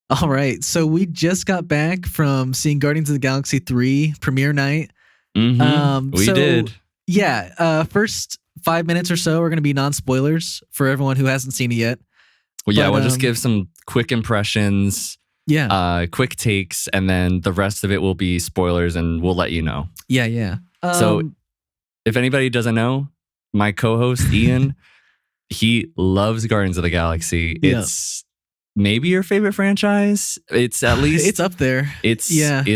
All right. So we just got back from seeing Guardians of the Galaxy 3 premiere night. We did. Yeah. First 5 minutes or so are going to be non-spoilers for everyone who hasn't seen it yet. Well, yeah, we'll just give some quick impressions, quick takes, and then the rest of it will be spoilers, and we'll let you know. Yeah. So if anybody doesn't know, my co-host, Ian, he loves Guardians of the Galaxy. Yeah. It's maybe your favorite franchise. It's at least... It's up there. It's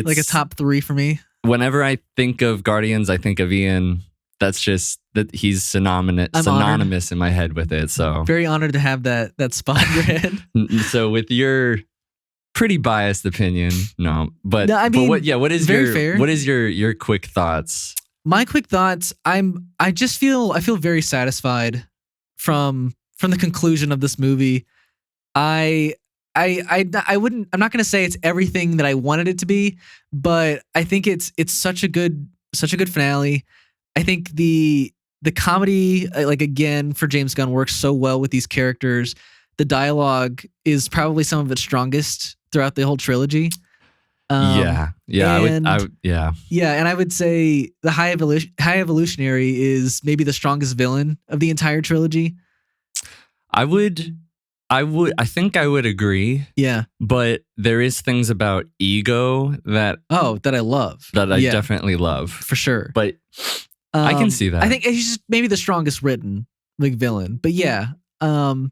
like a top 3 for me. Whenever I think of Guardians, I think of Ian. That's just that he's synonymous in my head with it. So very honored to have that spot in your head. So with your pretty biased opinion, but what is your quick thoughts? My quick thoughts, I feel very satisfied from the conclusion of this movie. I'm not going to say it's everything that I wanted it to be, but I think it's such a good finale. I think the comedy, like, again, for James Gunn, works so well with these characters. The dialogue is probably some of its strongest throughout the whole trilogy. And I would say the High Evolutionary is maybe the strongest villain of the entire trilogy. I think I would agree. Yeah. But there is things about Ego that I love. That I definitely love. For sure. But I can see that. I think he's just maybe the strongest written villain. But yeah. And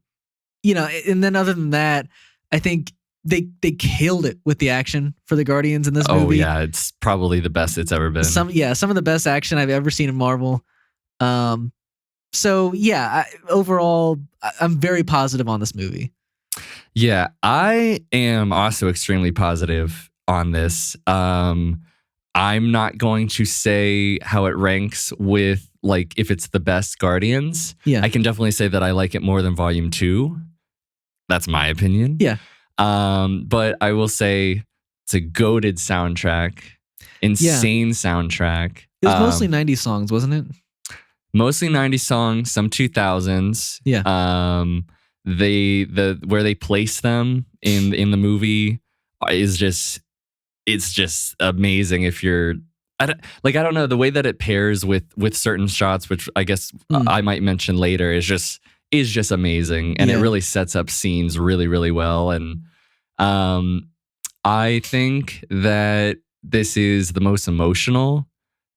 then other than that, I think they killed it with the action for the Guardians in this movie. Oh yeah, it's probably the best it's ever been. Some of the best action I've ever seen in Marvel. So yeah, overall, I'm very positive on this movie. Yeah, I am also extremely positive on this. I'm not going to say how it ranks with, like, if it's the best Guardians. Yeah. I can definitely say that I like it more than Volume 2. That's my opinion. Yeah. But I will say it's a goated soundtrack. Insane soundtrack. It was mostly 90s songs, wasn't it? Mostly 90s songs, some 2000s. Yeah. Where they place them in the movie is just... It's just amazing if you're... I don't know, the way that it pairs with certain shots, which I guess I might mention later, is just amazing. And it really sets up scenes really, really well. And I think that this is the most emotional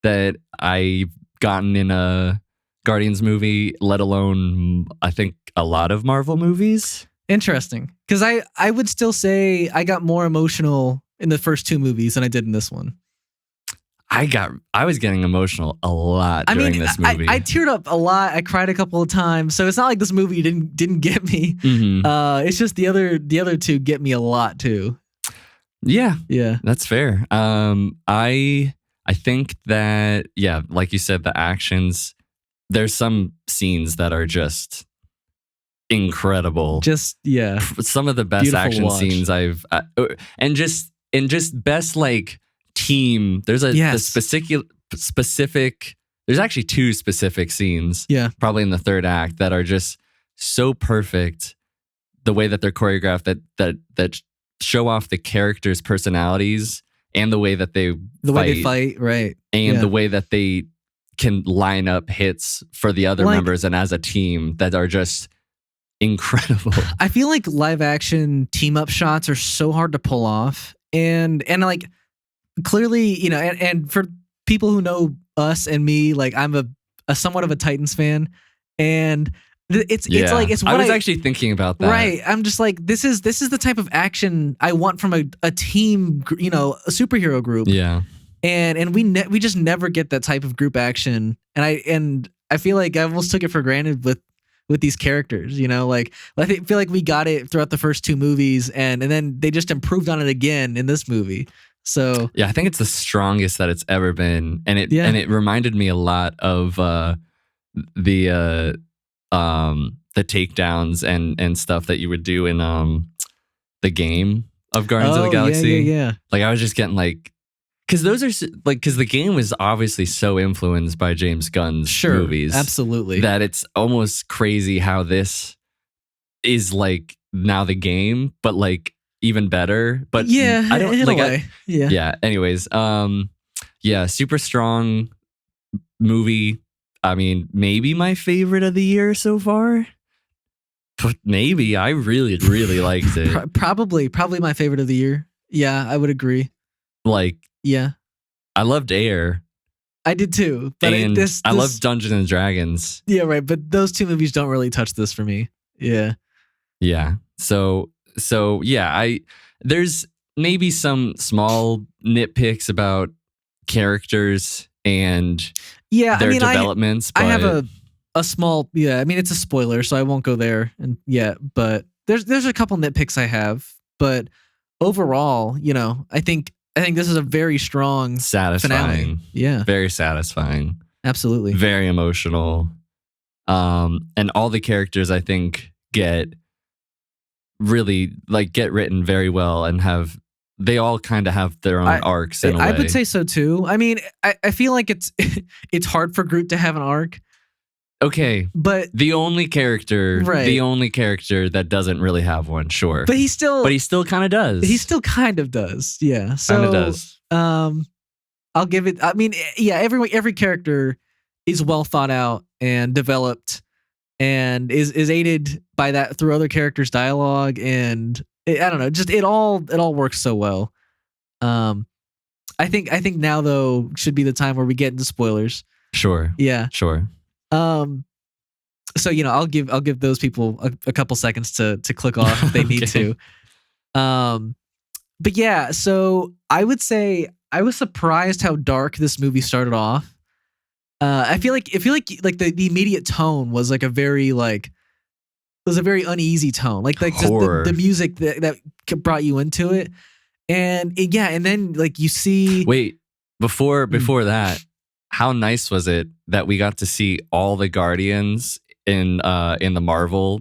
that I've gotten in a Guardians movie, let alone, I think, a lot of Marvel movies. Interesting. Because I would still say I got more emotional in the first 2 movies than I did in this one. I was getting emotional a lot during this movie. I teared up a lot. I cried a couple of times. So it's not like this movie didn't get me. Mm-hmm. It's just the other 2 get me a lot too. Yeah. Yeah. That's fair. I think that, like you said, the actions, there's some scenes that are just incredible. Just, some of the best beautiful action watch. scenes and just best, like, team. There's the specific. There's actually 2 specific scenes. Yeah, probably in the third act that are just so perfect. The way that they're choreographed, that show off the characters' personalities, and the way that they fight, right? And the way that they can line up hits for the other members and as a team that are just incredible. I feel like live action team up shots are so hard to pull off, and like, clearly, and for people who know us and me, like, I'm a somewhat of a Titans fan, and it's like, it's what I was actually thinking about that. Right. I'm just like, this is the type of action I want from a team, a superhero group. Yeah. And we just never get that type of group action, and I feel like I almost took it for granted with these characters. Like, I feel like we got it throughout the first 2 movies, and then they just improved on it again in this movie. So yeah, I think it's the strongest that it's ever been, and it reminded me a lot of the takedowns and stuff that you would do in the game of Guardians of the Galaxy. Yeah. Like, I was just getting, like, because the game was obviously so influenced by James Gunn's movies, absolutely, that it's almost crazy how this is, like, now the game, but, like, even better. But yeah, I don't in like. a way. Yeah. Anyways, yeah, super strong movie. I mean, maybe my favorite of the year so far. But maybe I really, really liked it. Probably my favorite of the year. Yeah, I would agree. Like, yeah, I loved Air, I did too. But and this, I loved Dungeons and Dragons. yeah, right. But those two movies don't really touch this for me. Yeah, Yeah. So yeah, there's maybe some small nitpicks about characters and yeah. their I mean, developments. I have but a small. Yeah, I mean, it's a spoiler, so I won't go there. And yeah, but there's a couple nitpicks I have. But overall, I think this is a very strong satisfying. finale. Yeah, Very satisfying. absolutely. Very emotional. And all the characters I think get written very well and they all kind of have their own arcs in a way. I would say so too. I mean, I feel like it's hard for Groot to have an arc. Okay, but the only character that doesn't really have one, sure. But he still kind of does. He still kind of does. Yeah. So kind of does. I'll give it. I mean, yeah. Every character is well thought out and developed, and is aided by that through other characters' dialogue, and I don't know. Just it all works so well. I think now though should be the time where we get into spoilers. Sure. Yeah. Sure. So I'll give those people a couple seconds to click off if they need to. But yeah, so I would say I was surprised how dark this movie started off. I feel like the immediate tone was like a very uneasy tone, like just the music that brought you into it, and then like you see. Wait, before that, how nice was it that we got to see all the Guardians in the Marvel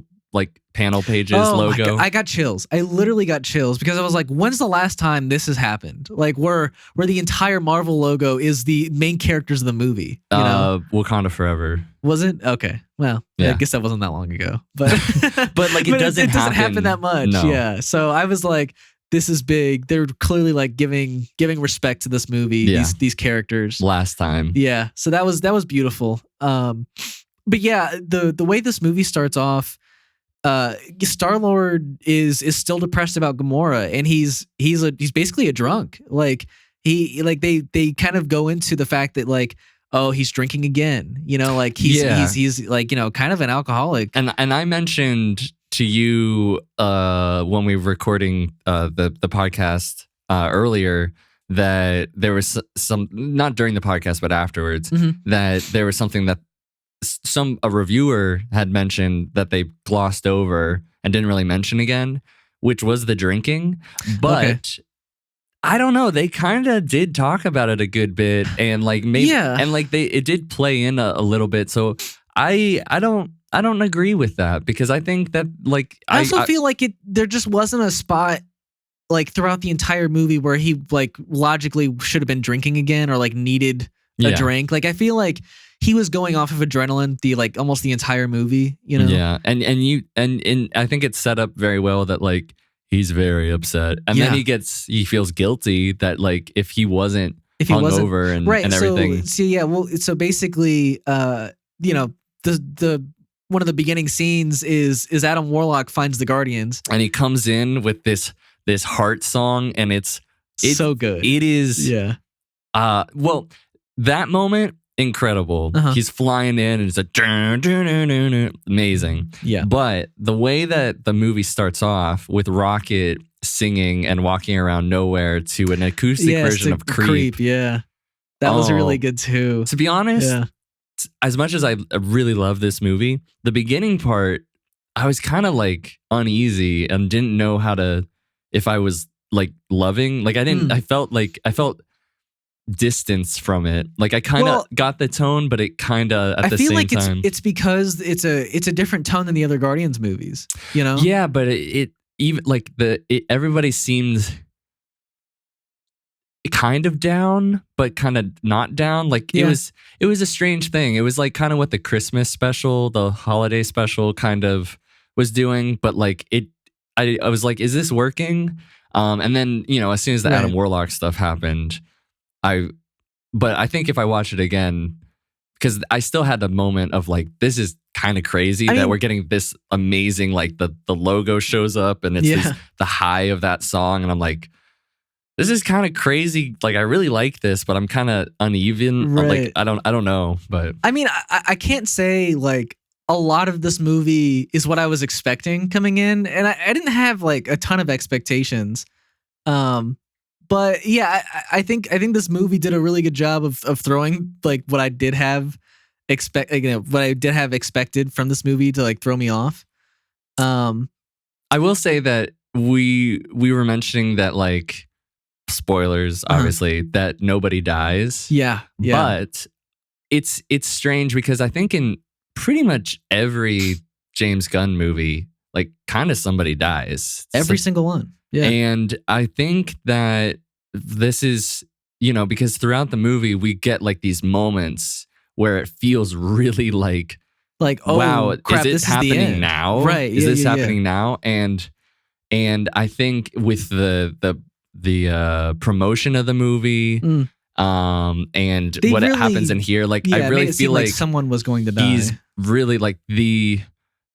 panel pages logo? I got chills. I literally got chills because I was like, when's the last time this has happened? Like where the entire Marvel logo is the main characters of the movie. Wakanda Forever. Was it? Okay. Well, yeah. I guess that wasn't that long ago. But but like it doesn't happen that much. No. Yeah. So I was like, this is big. They're clearly like giving respect to this movie, these characters. Last time. Yeah. So that was beautiful. But yeah, the way this movie starts off, Star-Lord is still depressed about Gamora, and he's basically a drunk. Like they kind of go into the fact that like, oh, he's drinking again. He's like, kind of an alcoholic. And I mentioned to you when we were recording the podcast earlier that there was some, not during the podcast but afterwards, that there was something that a reviewer had mentioned that they glossed over and didn't really mention again, which was the drinking. But I don't know, they kind of did talk about it a good bit, and like maybe and like it did play in a little bit. So I don't agree with that, because I think that like I also feel like there just wasn't a spot like throughout the entire movie where he like logically should have been drinking again or like needed a drink. Like I feel like he was going off of adrenaline almost the entire movie, Yeah, and I think it's set up very well that like he's very upset, and then he feels guilty that like if he wasn't hungover and everything. So basically, the one of the beginning scenes is Adam Warlock finds the Guardians, and he comes in with this heart song, and it's so good. It is well, that moment, incredible. He's flying in and it's like amazing. Yeah. But the way that the movie starts off with Rocket singing and walking around nowhere to an acoustic version of Creep. Yeah. That was really good too. To be honest, as much as I really love this movie, the beginning part, I was kind of like uneasy and didn't know if I was like loving. Like I felt distance from it. Like I kind of got the tone, but it kind of at the same time. I feel like it's because it's a different tone than the other Guardians movies, Yeah, but it even like everybody seemed kind of down, but kind of not down. Like it was a strange thing. It was like kind of what the Christmas special, the holiday special kind of was doing, but like I was like, is this working? And then, as soon as the Right. Adam Warlock stuff happened, but I think if I watch it again, because I still had the moment of like, this is kind of crazy that we're getting this amazing, like the logo shows up and it's the high of that song. And I'm like, this is kind of crazy. Like, I really like this, but I'm kind of uneven. Right. Like, I don't know. But I mean, I can't say like a lot of this movie is what I was expecting coming in. And I didn't have like a ton of expectations. But yeah, I think this movie did a really good job of throwing like what I did have expected from this movie to like throw me off. I will say that we were mentioning that, like, spoilers, obviously, that nobody dies. Yeah. But it's strange because I think in pretty much every James Gunn movie, like, kind of somebody dies. Every single one. Yeah. And I think that this is, because throughout the movie, we get like these moments where it feels really like, oh, wow, crap, is it happening now? Right. Is this happening now? And I think with the promotion of the movie, and what happens in here, like, I really feel like someone was going to die. He's really like the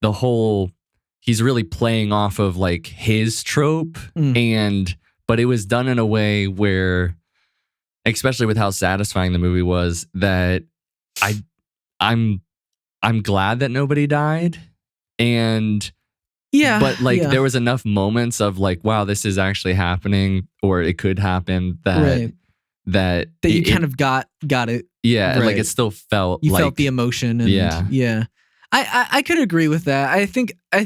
whole, he's really playing off of like his trope, but it was done in a way where, especially with how satisfying the movie was, that I'm glad that nobody died. And but like there was enough moments of like, wow, this is actually happening, or it could happen, that you kind of got it. Yeah. Right. And like it still felt you felt the emotion. And yeah. I could agree with that. I think I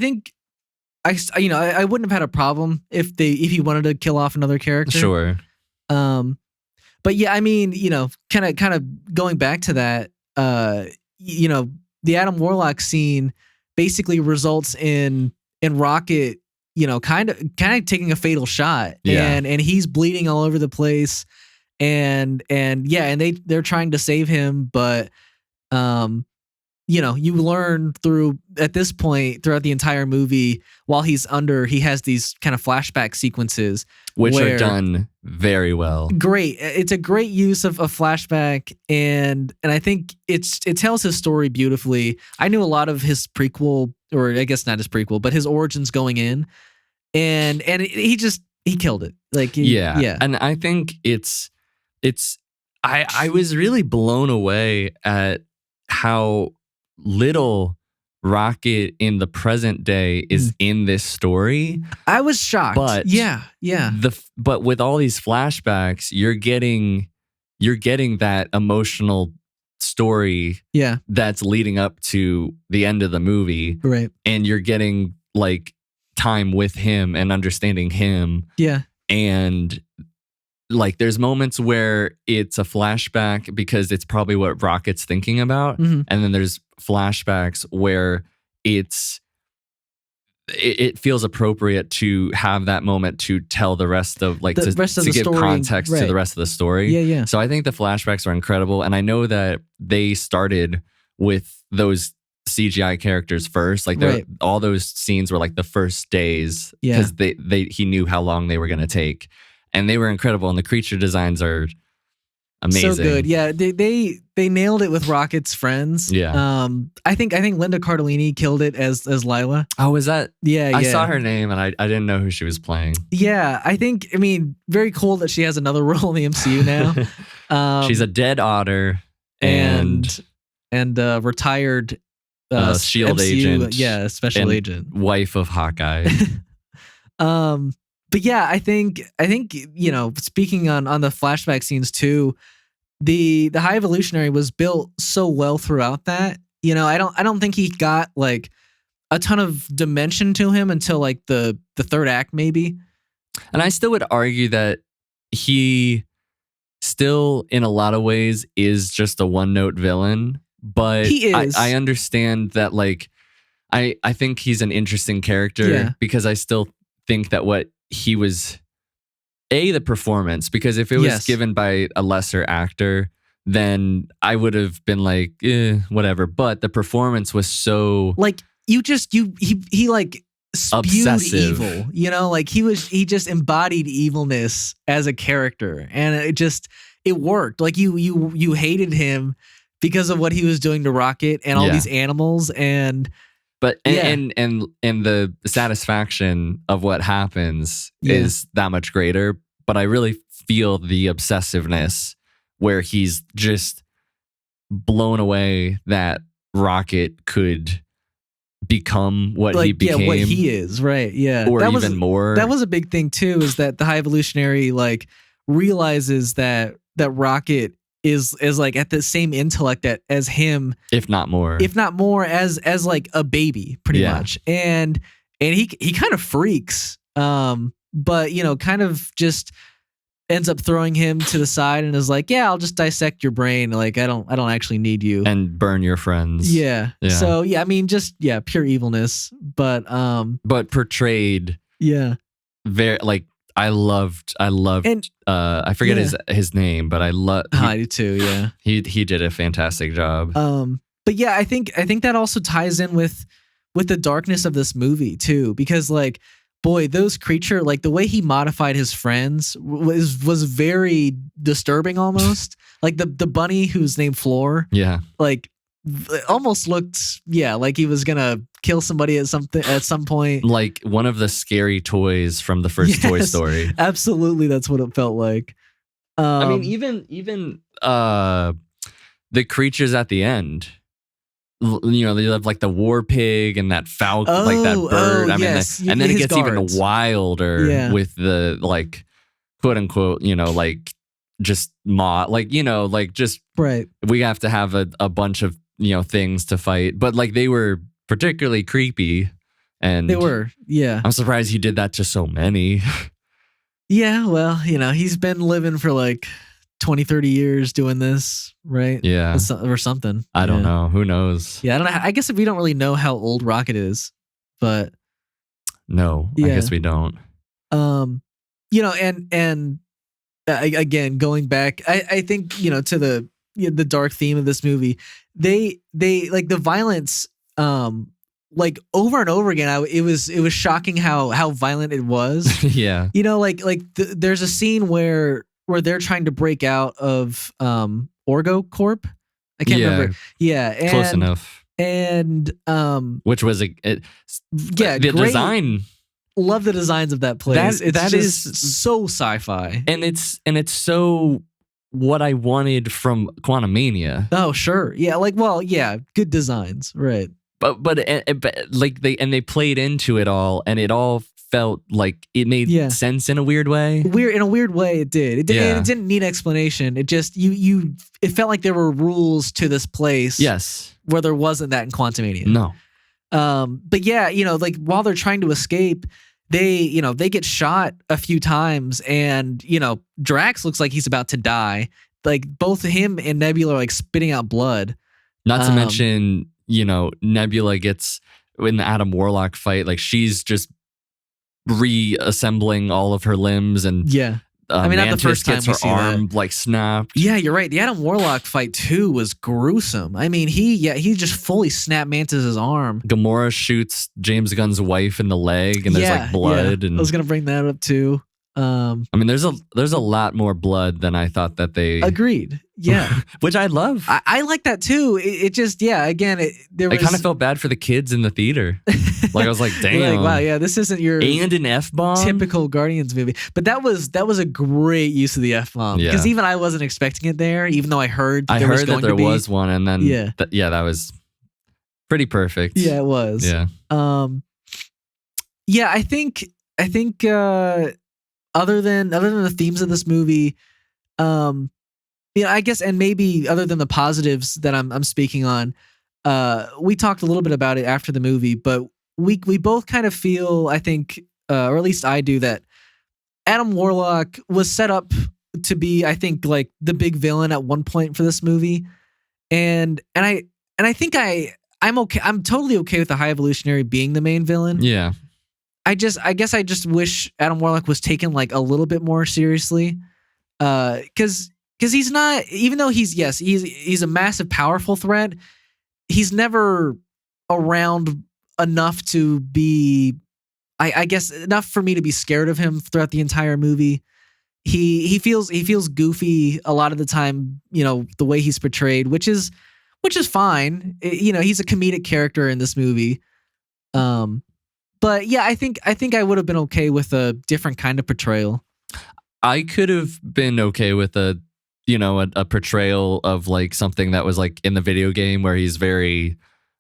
wouldn't have had a problem if he wanted to kill off another character. Sure. But yeah, I mean, kind of going back to that, the Adam Warlock scene basically results in Rocket, kind of taking a fatal shot, and he's bleeding all over the place, and they're trying to save him, but you learn at this point throughout the entire movie, while he has these kind of flashback sequences, which are done very well. Great. It's a great use of a flashback, and I think it tells his story beautifully. I knew a lot of his prequel, or I guess not his prequel, but his origins going in, and he killed it. Like, yeah. And I think I was really blown away at how little Rocket in the present day is in this story. I was shocked. But but with all these flashbacks, you're getting that emotional story that's leading up to the end of the movie. Right. And you're getting like time with him and understanding him. Yeah. And like there's moments where it's a flashback because it's probably what Rocket's thinking about. And then there's flashbacks where it feels appropriate to have that moment to tell the rest of like to give story, context to the rest of the story. Yeah. So I think the flashbacks are incredible. And I know that they started with those CGI characters first. Like all those scenes were like the first days because he knew how long they were going to take. And they were incredible, and the creature designs are amazing. So good, yeah. They nailed it with Rocket's friends. Yeah. I think Linda Cardellini killed it as Lila. Oh, is that? Yeah. I saw her name, and I didn't know who she was playing. Yeah, I mean, very cool that she has another role in the MCU now. She's a dead otter and retired Shield MCU, agent. Yeah, special agent, wife of Hawkeye. But yeah, I think speaking on the flashback scenes too, the High Evolutionary was built so well throughout that. I don't think he got like a ton of dimension to him until like the third act maybe. And I still would argue that he still in a lot of ways is just a one-note villain, but he is. I understand that, like, I think he's an interesting character because I still think that what he was, the performance, because if it was given by a lesser actor, then I would have been like, whatever. But the performance was so like he like spewed obsessive. evil, you know, like he just embodied evilness as a character, and it worked. Like you hated him because of what he was doing to Rocket and all Yeah. these animals, and But Yeah. and the satisfaction of what happens Yeah. is that much greater. But I really feel the obsessiveness where he's just blown away that Rocket could become what he became, what he is, right? Yeah, or that even more. That was a big thing too. Is that the High Evolutionary like realizes that Rocket is like at the same intellect as him, if not more, as like a baby, pretty Yeah. much. And he kind of freaks, but you know, kind of just ends up throwing him to the side and is like, yeah, I'll just dissect your brain. Like I don't actually need you. and burn your friends. Yeah. So yeah, I mean, just pure evilness. But portrayed yeah. very like I loved And I forget his name, but I love I do too, yeah. he did a fantastic job. But yeah, I think that also ties in with the darkness of this movie too, because like, boy, those creature, like the way he modified his friends was very disturbing almost. Like the bunny who's named Floor, Yeah. like almost looked like he was gonna kill somebody at some point. Like one of the scary toys from the first Toy Story. Absolutely, that's what it felt like. I mean, even the creatures at the end. You know, they have like the war pig and that falcon, like that bird. I mean, and then it gets even wilder with the like, quote unquote, you know, like just like, you know, like just right. We have to have a bunch of, you know, things to fight, but like they were particularly creepy, and they were. Yeah, I'm surprised he did that to so many. Yeah, well, you know, he's been living for like 20, 30 years doing this, right? Yeah. Or something. I don't know. Who knows? Yeah, I don't know. I guess we don't really know how old Rocket is, but no, I guess we don't. You know, and again, going back, I think, you know, to the dark theme of this movie, they like the violence, like over and over again. It was shocking how violent it was. Yeah. You know, like there's a scene where they're trying to break out of Orgo Corp. I can't remember. Yeah, and, close enough. And which was the great design. Love the designs of that place. That is so sci-fi, and it's so what I wanted from Quantumania. Oh sure, yeah, like good designs, right? But like they played into it all, and it all felt like it made sense in a weird way. In a weird way, it did. It didn't need explanation. It just it felt like there were rules to this place. Yes, where there wasn't that in Quantumania. No. But yeah, you know, like while they're trying to escape, they get shot a few times, and you know, Drax looks like he's about to die. Like both him and Nebula are like spitting out blood. Not to mention, you know, Nebula gets in the Adam Warlock fight, like she's just reassembling all of her limbs, and I mean, not the Mantis first time gets we her see arm that. like snapped. Yeah, you're right. The Adam Warlock fight too was gruesome. I mean, he just fully snapped Mantis's arm. Gamora shoots James Gunn's wife in the leg, and there's like blood. And I was gonna bring that up too. I mean, there's a lot more blood than I thought that they agreed. Yeah, which I love. I like that too. It just again, I kind of felt bad for the kids in the theater. Like I was like, damn, like, wow, yeah, this isn't your and an F-bomb typical Guardians movie. But that was a great use of the F-bomb, because even I wasn't expecting it there, even though I heard that there was one, and then that was pretty perfect. Yeah, it was. Yeah. Yeah, I think other than the themes of this movie, I guess, and maybe other than the positives that I'm speaking on, we talked a little bit about it after the movie, but we both kind of feel, I think, or at least I do, that Adam Warlock was set up to be, I think, like the big villain at one point for this movie, and I think I'm okay. I'm totally okay with the High Evolutionary being the main villain. Yeah. I guess I just wish Adam Warlock was taken like a little bit more seriously, because he's not, even though he's a massive, powerful threat, he's never around enough to be I guess enough for me to be scared of him throughout the entire movie. He feels goofy a lot of the time, the way he's portrayed, which is fine. He's a comedic character in this movie. But yeah, I think I would have been okay with a different kind of portrayal. I could have been okay with a portrayal of like something that was like in the video game where he's very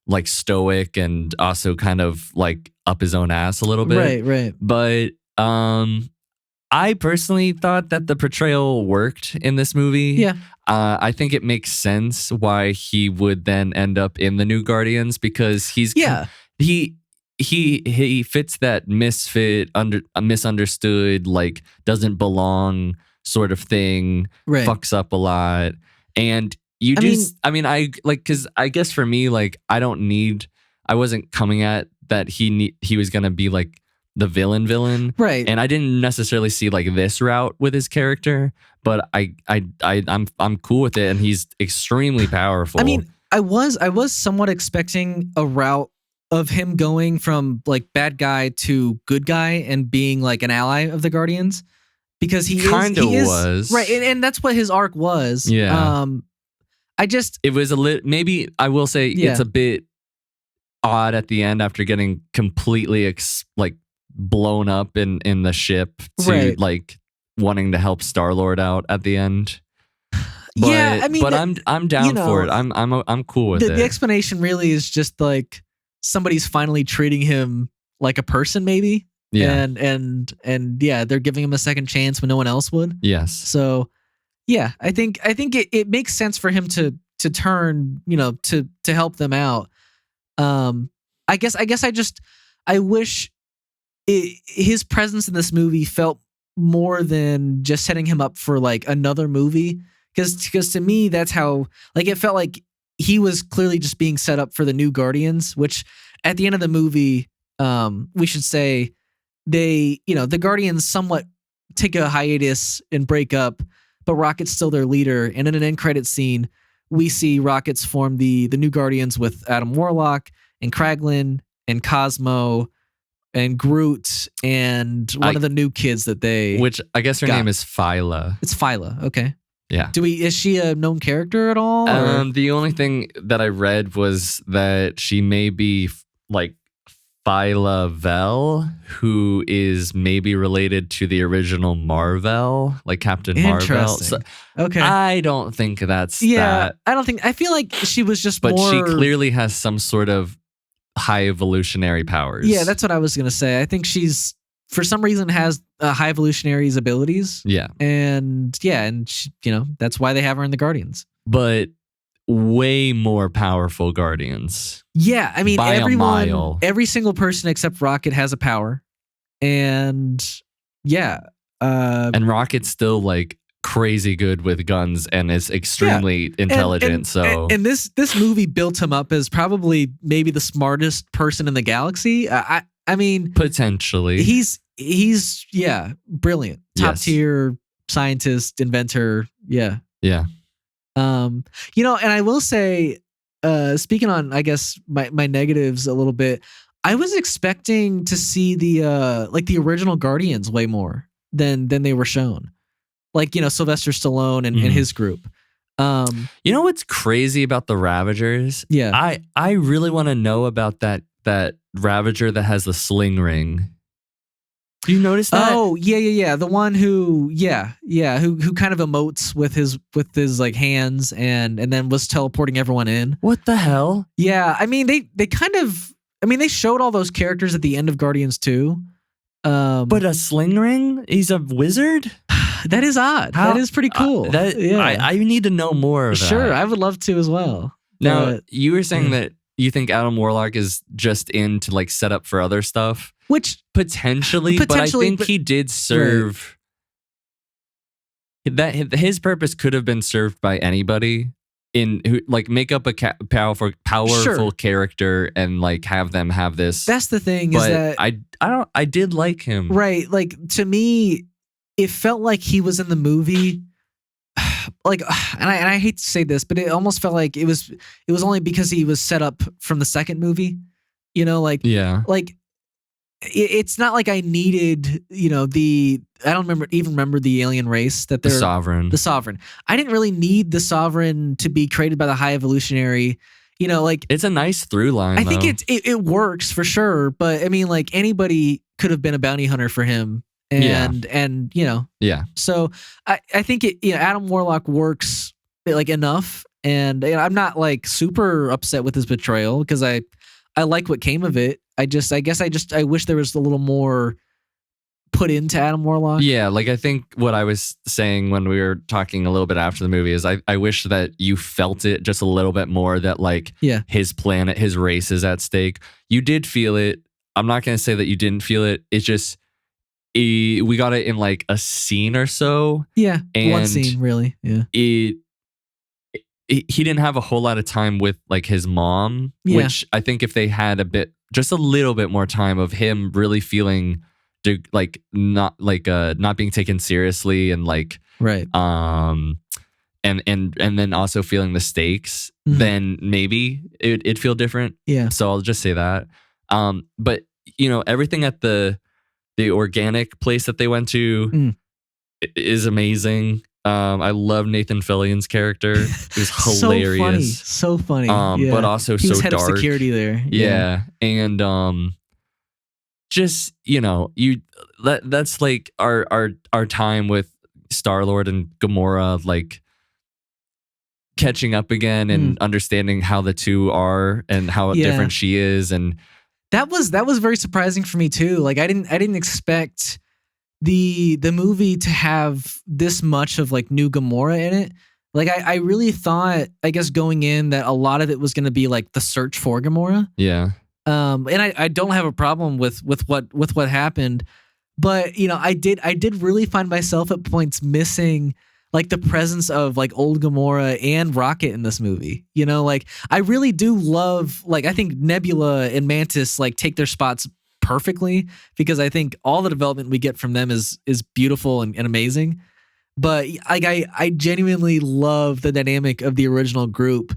like stoic and also kind of like up his own ass a little bit. Right. But I personally thought that the portrayal worked in this movie. Yeah. I think it makes sense why he would then end up in the New Guardians because he fits that misfit, misunderstood, like doesn't belong sort of thing. Right. Fucks up a lot, and because I guess for me, like I wasn't coming at that he was gonna be like the villain, right? And I didn't necessarily see like this route with his character, but I'm cool with it, and he's extremely powerful. I mean, I was somewhat expecting a route of him going from like bad guy to good guy and being like an ally of the Guardians, because he was right, and that's what his arc was. Yeah. It was maybe I will say it's a bit odd at the end after getting completely blown up in the ship to like wanting to help Star-Lord out at the end. But I'm down for it. I'm cool with it. The explanation really is just like somebody's finally treating him like a person, maybe. Yeah. And yeah, they're giving him a second chance when no one else would. Yes. So yeah, I think it makes sense for him to turn, to help them out. I guess I wish his presence in this movie felt more than just setting him up for like another movie, because to me that's how, like, it felt like he was clearly just being set up for the New Guardians, which at the end of the movie, we should say the Guardians somewhat take a hiatus and break up, but Rocket's still their leader. And in an end credit scene, we see Rockets form the New Guardians with Adam Warlock and Kraglin and Cosmo and Groot and one of the new kids that which I guess her name is Phyla. It's Phyla. Okay. Yeah. Is she a known character at all? The only thing that I read was that she may be like Phyla Vel, who is maybe related to the original Marvel, like Captain Marvel. So, okay. I don't think that's that. I feel like she was just but she clearly has some sort of high evolutionary powers. Yeah, that's what I was gonna say. I think she's, for some reason, has high evolutionary's abilities. Yeah, and she, that's why they have her in the Guardians. But way more powerful Guardians. Yeah, I mean, every single person except Rocket has a power, and and Rocket's still like crazy good with guns and is extremely intelligent. And this movie built him up as probably maybe the smartest person in the galaxy. I mean, potentially he's brilliant, top tier scientist, inventor. Yeah. And I will say, speaking on, I guess, my negatives a little bit, I was expecting to see the original Guardians way more than they were shown. Like, Sylvester Stallone and his group. What's crazy about the Ravagers? Yeah. I really want to know about that Ravager that has the sling ring. Do you notice that? Oh, yeah. The one who kind of emotes with his like hands and then was teleporting everyone in. What the hell? Yeah, I mean they showed all those characters at the end of Guardians 2. But a sling ring? He's a wizard? That is odd. That is pretty cool. I need to know more of that. Sure, I would love to as well. Now, you were saying that you think Adam Warlock is just in to like set up for other stuff, which potentially, but I think he did serve. Right. That his purpose could have been served by anybody who like make up a powerful character and like have them have this. That's the thing, is that I did like him. Right, like to me, it felt like he was in the movie. Like, and I hate to say this, but it almost felt like it was only because he was set up from the second movie, like it's not like I needed, I don't remember the alien race that The they're Sovereign. the Sovereign. I didn't really need the Sovereign to be created by the High Evolutionary. Like It's a nice through line. I think though. it works for sure, but I mean, like anybody could have been a bounty hunter for him, and Yeah. So I think Adam Warlock works like enough, and I'm not like super upset with his betrayal because I like what came of it. I wish there was a little more put into Adam Warlock. Yeah, like I think what I was saying when we were talking a little bit after the movie is I wish that you felt it just a little bit more, that like his planet, his race is at stake. You did feel it. I'm not going to say that you didn't feel it. It's just we got it in like a scene or so. Yeah, and one scene really. Yeah. He didn't have a whole lot of time with like his mom, which I think if they had just a little bit more time of him really feeling not being taken seriously and like right. And then also feeling the stakes, then maybe it'd feel different. Yeah. So I'll just say that. But everything at the organic place that they went to is amazing. I love Nathan Fillion's character. It was hilarious. So funny. But also he so was head dark. Of security there. Yeah. And just that's like our time with Star-Lord and Gamora, like catching up again and understanding how the two are and how different she is. And that was very surprising for me too. Like I didn't expect the movie to have this much of like new Gamora in it. Like I really thought, I guess going in, that a lot of it was going to be like the search for Gamora. Yeah. And I don't have a problem with what happened, but I did really find myself at points missing like the presence of like old Gamora and Rocket in this movie. Like I really do love, like I think Nebula and Mantis like take their spots perfectly, because I think all the development we get from them is beautiful and amazing. But I genuinely love the dynamic of the original group.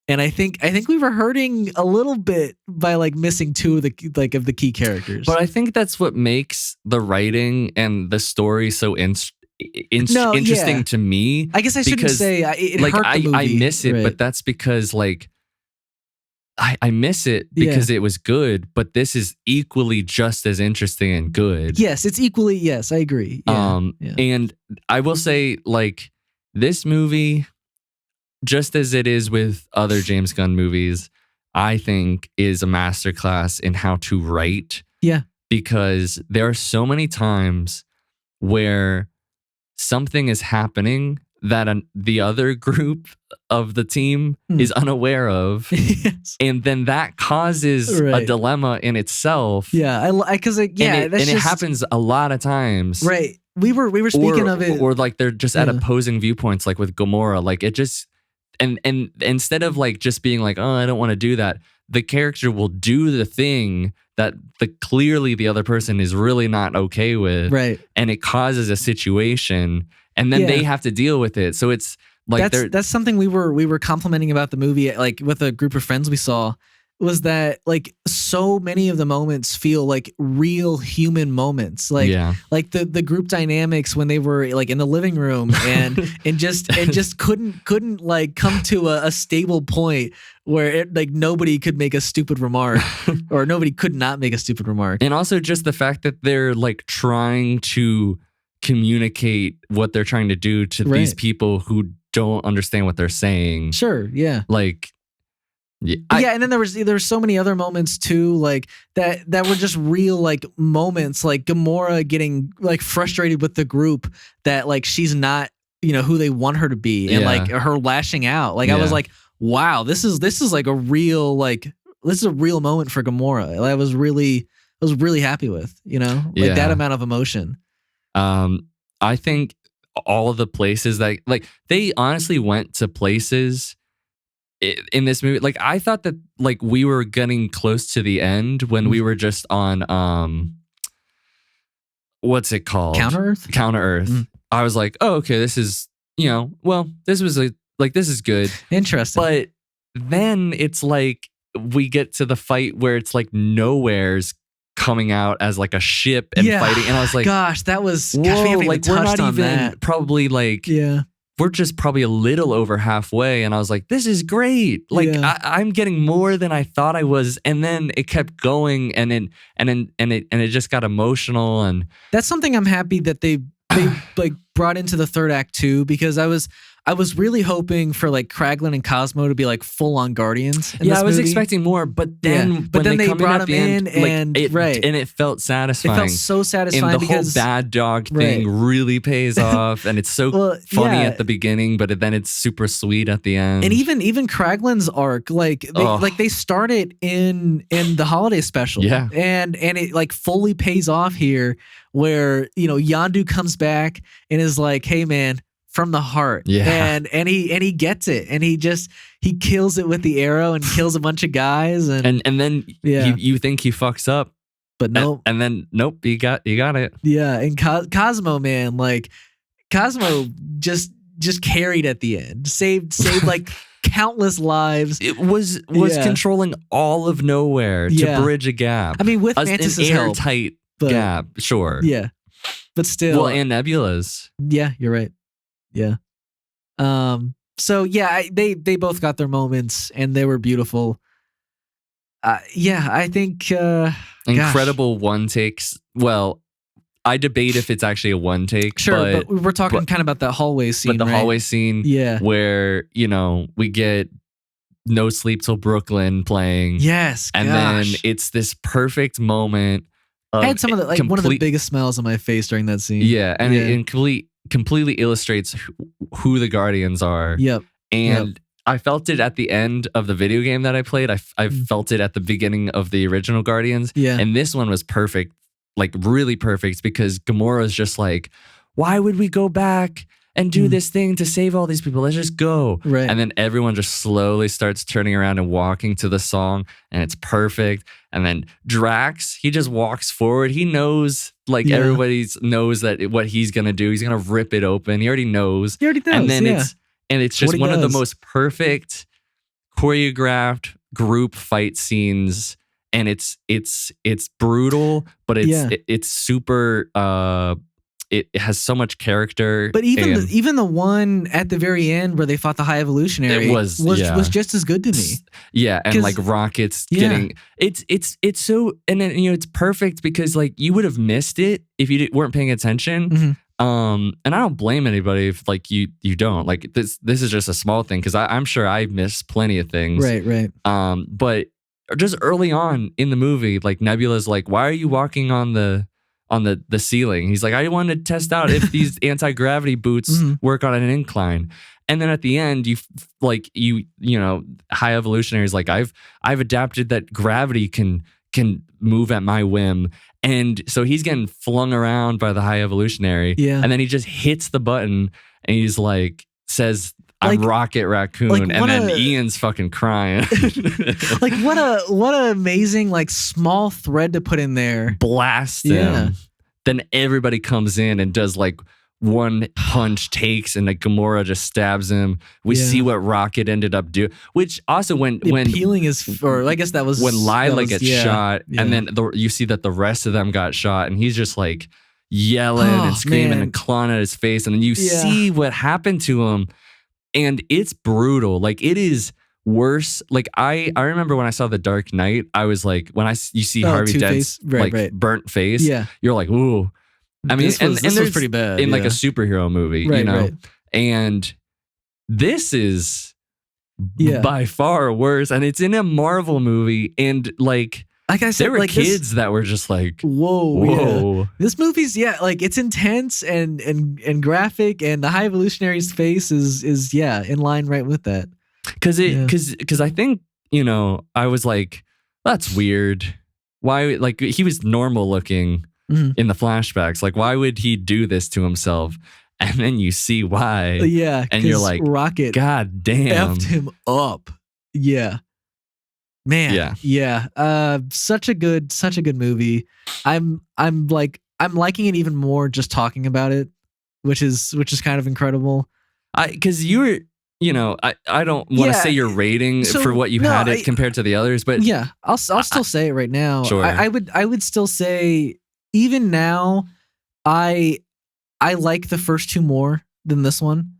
And I think we were hurting a little bit by like missing two of the key characters. But I think that's what makes the writing and the story so interesting to me. I guess I shouldn't say it like hurt the movie. I miss it, right. But that's because like I miss it because it was good, but this is equally just as interesting and good. Yes, it's equally. Yes, I agree. And I will say, like, this movie, just as it is with other James Gunn movies, I think is a masterclass in how to write. Yeah. Because there are so many times where something is happening that the other group of the team is unaware of. Yes. And then that causes a dilemma in itself. Yeah. Because it happens a lot of times. Right. We were speaking of it. Or like they're just at opposing viewpoints, like with Gamora. Like it just, and instead of like just being like, oh, I don't want to do that, the character will do the thing that clearly the other person is really not okay with. Right. And it causes a situation, and then they have to deal with it. So it's like that's something we were complimenting about the movie, like with a group of friends we saw, was that like so many of the moments feel like real human moments, like the group dynamics when they were like in the living room and just couldn't like come to a stable point where like nobody could make a stupid remark or nobody could not make a stupid remark. And also just the fact that they're like trying to communicate what they're trying to do to these people who don't understand what they're saying. Sure. Yeah. Like, and then there were so many other moments too, like that were just real like moments, like Gamora getting like frustrated with the group that like she's not, who they want her to be, and like her lashing out. Like I was like, wow, this is like a real this is a real moment for Gamora. I was really happy with, that amount of emotion. I think all of the places that like they honestly went to places in this movie. Like I thought that like we were getting close to the end when we were just on what's it called? Counter-Earth? Counter-Earth. I was like, oh, okay, this is, this was this is good. Interesting. But then it's like we get to the fight where it's like Nowhere's coming out as like a ship and fighting, and I was like, gosh, that was whoa, we haven't like even we're touched not on even that. probably like we're just probably a little over halfway, and I was like, this is great. Like I'm getting more than I thought I was, and then it kept going, and it just got emotional, and that's something I'm happy that they like brought into the third act too, because I was really hoping for like Kraglin and Cosmo to be like full on Guardians. I was expecting more, but then they brought them in, and and it felt satisfying. It felt so satisfying, and the because whole bad dog thing really pays off, and it's so funny at the beginning, but then it's super sweet at the end. And even Kraglin's arc, they start it in the holiday special, and it like fully pays off here, where Yondu comes back and is like, hey man, from the heart, and he gets it, and he kills it with the arrow and kills a bunch of guys, and then you think he fucks up, but nope, and then nope, you got it. And Cosmo, man, like Cosmo just carried at the end, saved like countless lives. It was controlling all of nowhere to bridge a gap. I mean, with Mantis's an help, airtight gap, sure, but still, well, and Nebula's. Yeah, you're right. Yeah. So they both got their moments, and they were beautiful. I think incredible one takes. Well, I debate if it's actually a one take. Sure, but we're talking kind of about that hallway scene. But the hallway scene, where we get No Sleep Till Brooklyn playing. Yes, and then it's this perfect moment. I had some of the one of the biggest smiles on my face during that scene. Yeah, and it completely illustrates who the Guardians are. Yep. And I felt it at the end of the video game that I played. I felt it at the beginning of the original Guardians. Yeah. And this one was perfect, like really perfect, because Gamora's just like, why would we go back and do this thing to save all these people? Let's just go. Right. And then everyone just slowly starts turning around and walking to the song, and it's perfect. And then Drax, he just walks forward. He knows, everybody knows that what he's gonna do. He's gonna rip it open. He already knows. He already knows. And then it's just one of the most perfect choreographed group fight scenes. And it's brutal, but it's super. It has so much character. But even the one at the very end where they fought the High Evolutionary was just as good to me. Yeah, and like Rocket's getting it's so, and then it's perfect because like you would have missed it if you weren't paying attention. Mm-hmm. And I don't blame anybody if like you don't like this. This is just a small thing because I'm sure I missed plenty of things. Right. But just early on in the movie, like Nebula's like, why are you walking on the ceiling? He's like, I wanted to test out if these anti-gravity boots work on an incline. And then at the end, High Evolutionary is like, I've adapted that gravity can move at my whim. And so he's getting flung around by the High Evolutionary. Yeah. And then he just hits the button and he's like, says, I'm Rocket Raccoon, and then Ian's fucking crying. Like what a amazing like small thread to put in there. Blast him. Then everybody comes in and does like one punch takes, and like Gamora just stabs him. We see what Rocket ended up doing, which also when peeling is, or I guess that was when Lila gets shot, and then you see that the rest of them got shot, and he's just like yelling and screaming and clawing at his face, and then you see what happened to him. And it's brutal. Like it is worse. Like I remember when I saw The Dark Knight, I was like, when you see Harvey Dent's burnt face, you're like, ooh. I mean, this was pretty bad in like a superhero movie, Right. And this is by far worse. And it's in a Marvel movie, and like I said, there were kids that were just like, whoa. Yeah. This movie's it's intense and graphic, and the High Evolutionary's face is in line right with that. Because I think I was like, that's weird. Why? Like he was normal looking in the flashbacks. Like why would he do this to himself? And then you see why. Yeah, and you're like, Rocket, God damn, effed him up. Yeah. Man, such a good movie. I'm liking it even more just talking about it, which is kind of incredible. Because you were I don't want to say your rating for what you had it compared to the others, but yeah, I'll still say it right now. Sure. I would still say even now, I like the first two more than this one.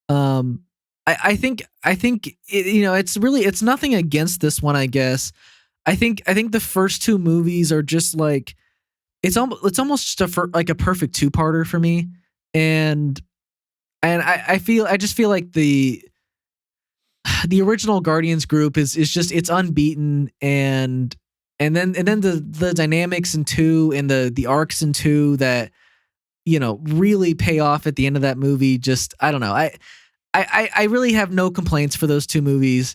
I think it's nothing against this one, I guess. I think the first two movies are just like it's almost just like a perfect two-parter for me, and I just feel like the original Guardians group is just it's unbeaten, and then the dynamics in 2 and the arcs in 2 that really pay off at the end of that movie. Just I don't know. I really have no complaints for those two movies.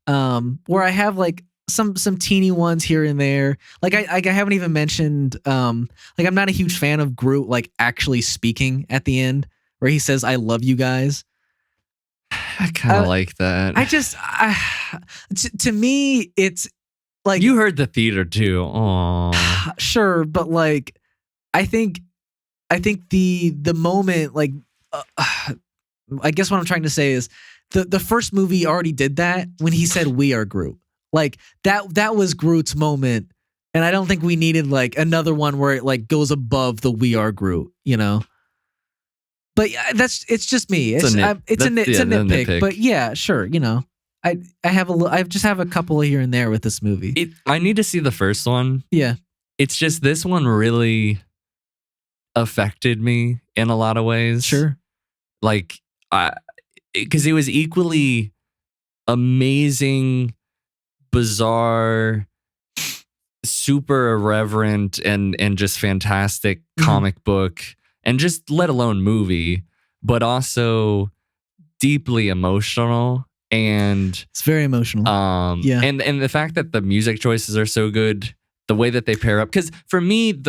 Where I have like some teeny ones here and there. Like I haven't even mentioned like I'm not a huge fan of Groot like actually speaking at the end where he says I love you guys. I kind of like that. To me it's like you heard the theater too. Aww. Sure, but like I think the moment like I guess what I'm trying to say is the first movie already did that when he said we are Groot. Like that was Groot's moment, and I don't think we needed like another one where it like goes above the we are Groot, But it's just me. It's a nitpick. But yeah, sure, I just have a couple here and there with this movie. I need to see the first one. Yeah. It's just this one really affected me in a lot of ways. Sure. Like because it was equally amazing, bizarre, super irreverent, and just fantastic comic book, and just let alone movie, but also deeply emotional. And it's very emotional. Yeah. And the fact that the music choices are so good, the way that they pair up. Because for me,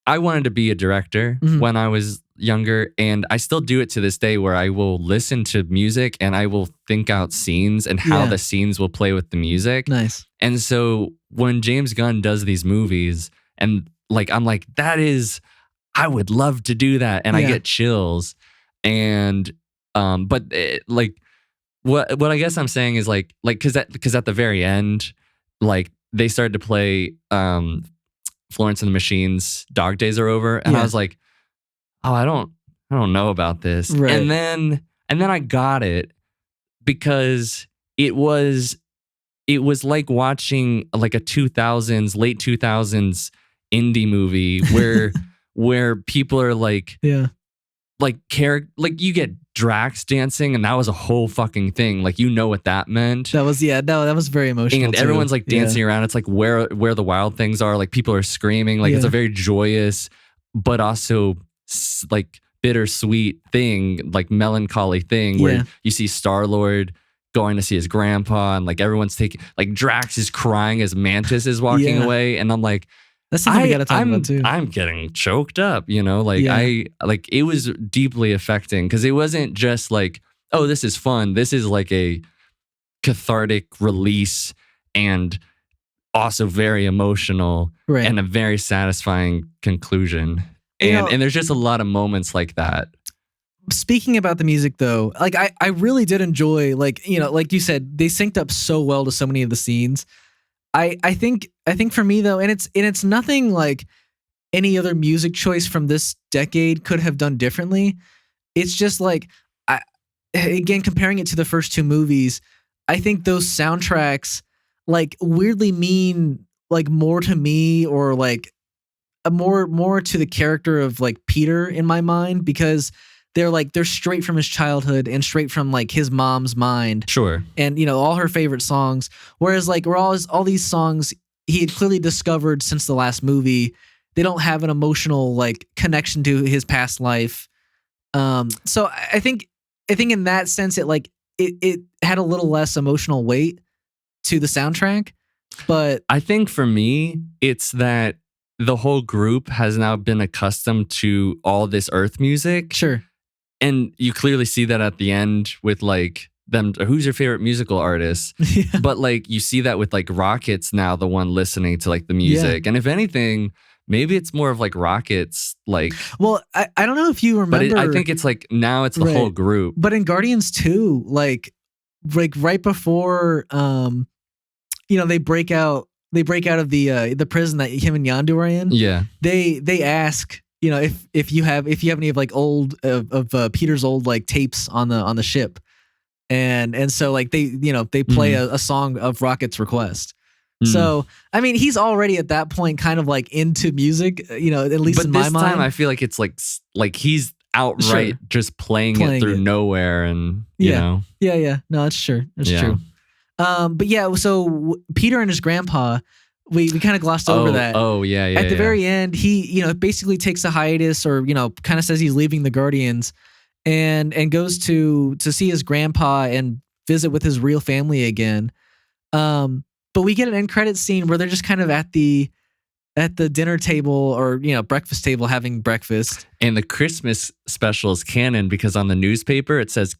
I wanted to be a director when I was younger, and I still do it to this day, where I will listen to music and I will think out scenes and how the scenes will play with the music. Nice. And so when James Gunn does these movies, and like I'm like, I would love to do that, and I get chills. And but what I guess I'm saying is like because at the very end, like they started to play Florence and the Machine's Dog Days Are Over, and I was like, oh, I don't know about this. Right. And then I got it, because it was like watching like a late 2000s indie movie where people are like you get Drax dancing, and that was a whole fucking thing. Like, what that meant. That was very emotional. And everyone's like dancing around. It's like where the wild things are. Like, people are screaming. Like, it's a very joyous, but also like bittersweet thing, like melancholy thing, where you see Star-Lord going to see his grandpa, and like everyone's taking, like Drax is crying as Mantis is walking away, and I'm like, that's something we gotta talk about too. I'm getting choked up, it was deeply affecting, because it wasn't just like, oh, this is fun. This is like a cathartic release, and also very emotional, and a very satisfying conclusion. And there's just a lot of moments like that. Speaking about the music though, like I really did enjoy, like you said, they synced up so well to so many of the scenes. I think for me though, and it's nothing like any other music choice from this decade could have done differently. It's just like, again, comparing it to the first two movies, I think those soundtracks like weirdly mean like more to me, or like more to the character of like Peter in my mind, because they're straight from his childhood and straight from like his mom's mind. Sure. And all her favorite songs. Whereas like all these songs he had clearly discovered since the last movie, they don't have an emotional like connection to his past life. So I think in that sense it had a little less emotional weight to the soundtrack. But I think for me, it's that the whole group has now been accustomed to all this Earth music. Sure. And you clearly see that at the end with like them. Who's your favorite musical artist? But like you see that with like Rocket's now the one listening to like the music. And if anything, maybe it's more of like Rocket's like. Well, I don't know if you remember, but I think it's like now it's the whole group. But in Guardians 2, like right before they break out of the prison that him and Yondu are in. Yeah, they ask, if you have any of like old of Peter's old like tapes on the ship, and so like they play a song of Rocket's request. So I mean, he's already at that point kind of like into music, at least in my mind. But this time I feel like it's like he's outright just playing it through nowhere, and you know. Yeah. No, that's true. That's true. But yeah, so Peter and his grandpa, we kind of glossed over that. Oh yeah. At the very end, he basically takes a hiatus, or kind of says he's leaving the Guardians, and goes to see his grandpa and visit with his real family again. But we get an end credit scene where they're just kind of at the dinner table, or breakfast table, having breakfast. And the Christmas special is canon because on the newspaper it says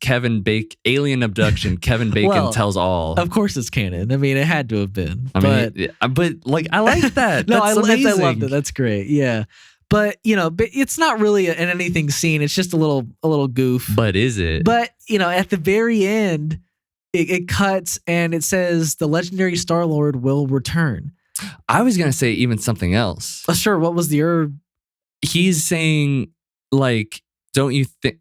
alien abduction. Kevin Bacon tells all. Of course it's canon. I mean, it had to have been. But like I like that. No, That's I loved it. That's great. Yeah. But but it's not really an anything scene. It's just a little goof. But is it? But at the very end, it cuts and it says the legendary Star-Lord will return. I was gonna say even something else. Sure. What was the He's saying like, don't you think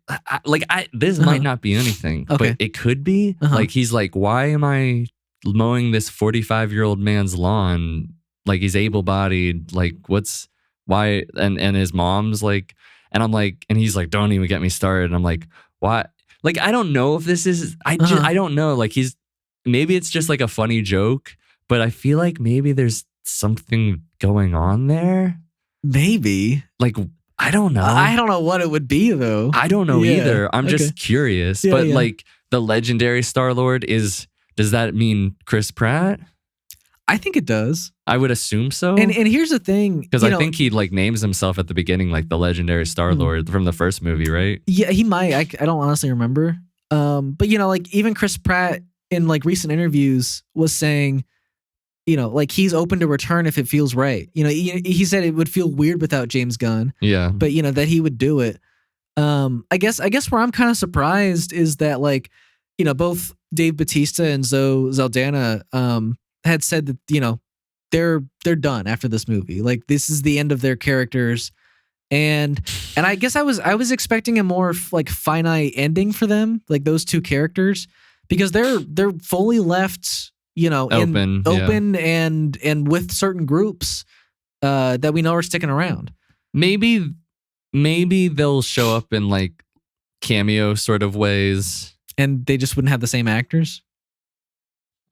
this might not be anything, but it could be. Like he's like, why am I mowing this 45-year-old man's lawn? Like he's able-bodied. Like why? And his mom's like, and I'm like, and he's like, don't even get me started. And I'm like, why? Like I don't know if this is. I don't know. Like maybe it's just like a funny joke. But I feel like maybe there's something going on there. Maybe. Like, I don't know. I don't know what it would be, though. I don't know either. I'm just curious. Yeah, but like, the legendary Star-Lord does that mean Chris Pratt? I think it does. I would assume so. And here's the thing. Because I think he like names himself at the beginning like the legendary Star-Lord from the first movie, right? Yeah, he might. I don't honestly remember. But like even Chris Pratt in like recent interviews was saying, like he's open to return if it feels right. He said it would feel weird without James Gunn. Yeah. But that he would do it. I guess where I'm kind of surprised is that like, both Dave Bautista and Zoe Saldana had said that, they're done after this movie. Like this is the end of their characters. And I guess I was expecting a more like finite ending for them, like those two characters, because they're fully left open and with certain groups that we know are sticking around. Maybe they'll show up in like cameo sort of ways, and they just wouldn't have the same actors.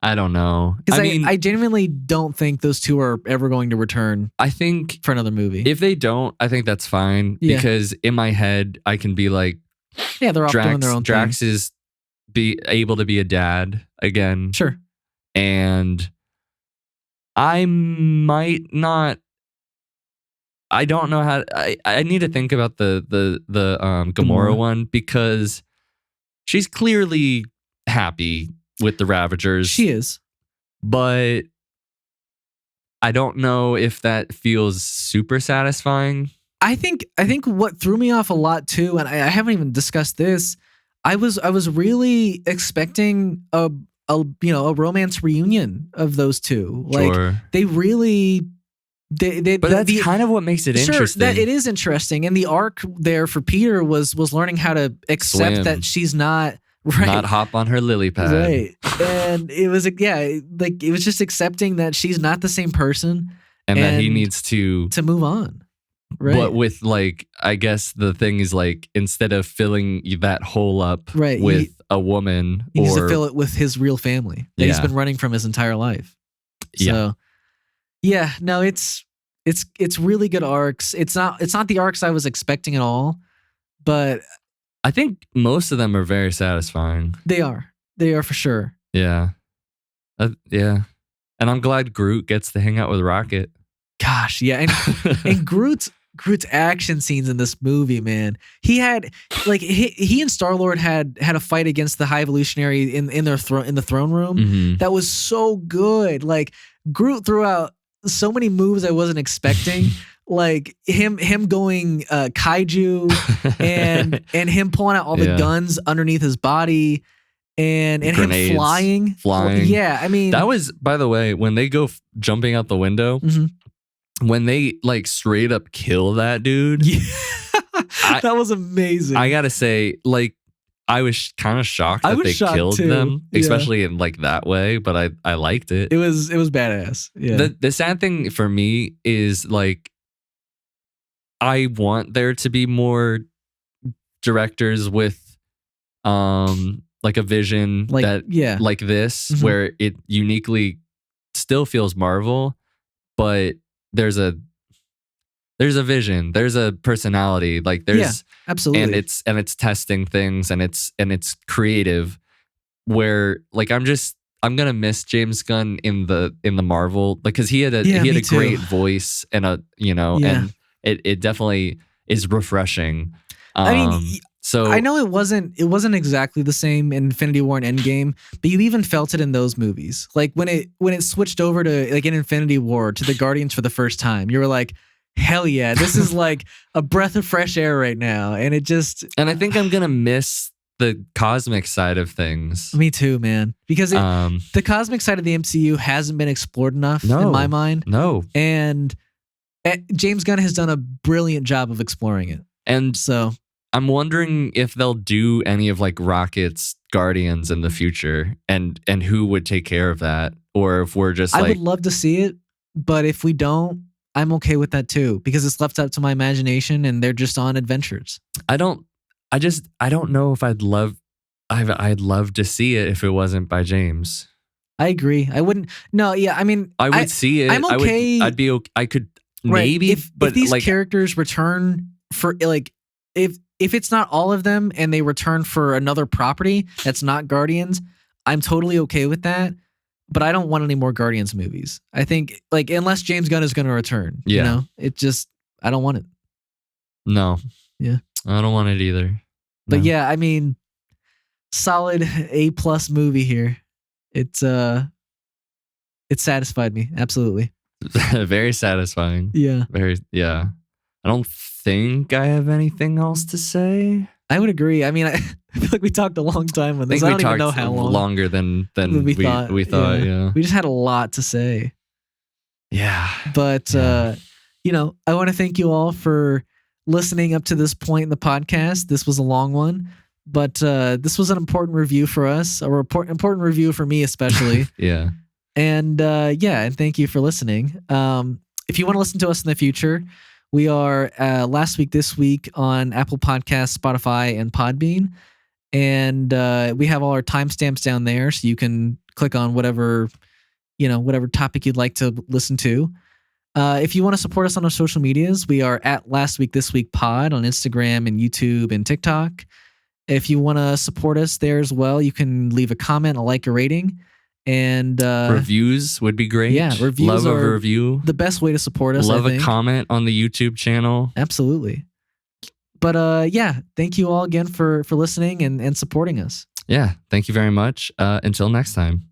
I don't know. Because I genuinely don't think those two are ever going to return. I think for another movie, if they don't, I think that's fine. Because in my head, I can be like, yeah, they're off doing their own Drax thing. is be able to be a dad again. Sure. And I might not. I don't know how. I need to think about the Gamora one, because she's clearly happy with the Ravagers. She is, but I don't know if that feels super satisfying. I think what threw me off a lot too, and I haven't even discussed this. I was really expecting a romance reunion of those two. Sure. Like they really. But that's kind of what makes it interesting. That it is interesting, and the arc there for Peter was learning how to accept Swim. that she's not right, not hop on her lily pad, right? And it was like it was just accepting that she's not the same person, and that he needs to move on, right? But with like, I guess the thing is like, instead of filling that hole up with a woman, he needs to fill it with his real family that he's been running from his entire life. So. Yeah, no, it's really good arcs. It's not the arcs I was expecting at all, but I think most of them are very satisfying. They are for sure. Yeah, yeah, and I'm glad Groot gets to hang out with Rocket. Gosh, yeah, and Groot's action scenes in this movie, man. He had like he and Star-Lord had a fight against the High Evolutionary in the throne room. Mm-hmm. That was so good. Like Groot threw out so many moves I wasn't expecting. like him going kaiju and him pulling out all the Yeah. guns underneath his body and him Grenades, flying. Yeah, I mean that was, by the way, when they go jumping out the window, Mhm. when they like straight up kill that dude. Yeah. That was amazing. I gotta say, like, I was kind of shocked that they killed too. them, Yeah. especially in like that way. But I liked it. It was badass. Yeah. The sad thing for me is like, I want there to be more directors with like a vision Like, that yeah. like this, Mhm. where it uniquely still feels Marvel, but there's a vision, there's a personality, like there's Absolutely. and it's testing things, and it's creative, where like I'm gonna miss James Gunn in the Marvel, because he had a me great too. voice, and and it definitely is refreshing. I mean, so I know it wasn't exactly the same in Infinity War and Endgame, but you even felt it in those movies. Like when it switched over to like in Infinity War to the Guardians for the first time, you were like, hell yeah, this is like a breath of fresh air right now. And it just and I think I'm gonna miss the cosmic side of things. Me too, man. Because the cosmic side of the MCU hasn't been explored enough in my mind. No. And James Gunn has done a brilliant job of exploring it. And so I'm wondering if they'll do any of like Rocket's Guardians in the future, and who would take care of that, or if we're just I like, would love to see it, but if we don't, I'm okay with that too, because it's left up to my imagination and they're just on adventures. I don't know if I'd love to see it if it wasn't by James. I agree. I wouldn't. No, yeah. I mean, I would see it. I'm okay. I'd be okay. I could maybe, but if these like characters return for like if it's not all of them and they return for another property that's not Guardians, I'm totally okay with that. But I don't want any more Guardians movies. I think like unless James Gunn is going to return, you know, I don't want it. No. Yeah. I don't want it either. But yeah, I mean, solid A+ movie here. It satisfied me. Absolutely. Very satisfying. Yeah. I don't think I have anything else to say. I would agree. I mean, I feel like we talked a long time on this. I don't even know how long. Longer than we thought. Yeah. We just had a lot to say. Yeah. But I want to thank you all for listening up to this point in the podcast. This was a long one, but this was an important review for us, important review for me especially. Yeah. And and thank you for listening. If you want to listen to us in the future, we are Last Week This Week on Apple Podcasts, Spotify, and Podbean. And we have all our timestamps down there, so you can click on whatever topic you'd like to listen to. If you want to support us on our social medias, we are at LastWeekThisWeekPod on Instagram and YouTube and TikTok. If you want to support us there as well, you can leave a comment, a like, a rating. And reviews would be great. Yeah, reviews love are a review. The best way to support us. Love I think. A comment on the YouTube channel. Absolutely. But thank you all again for listening and supporting us. Yeah, thank you very much. Until next time.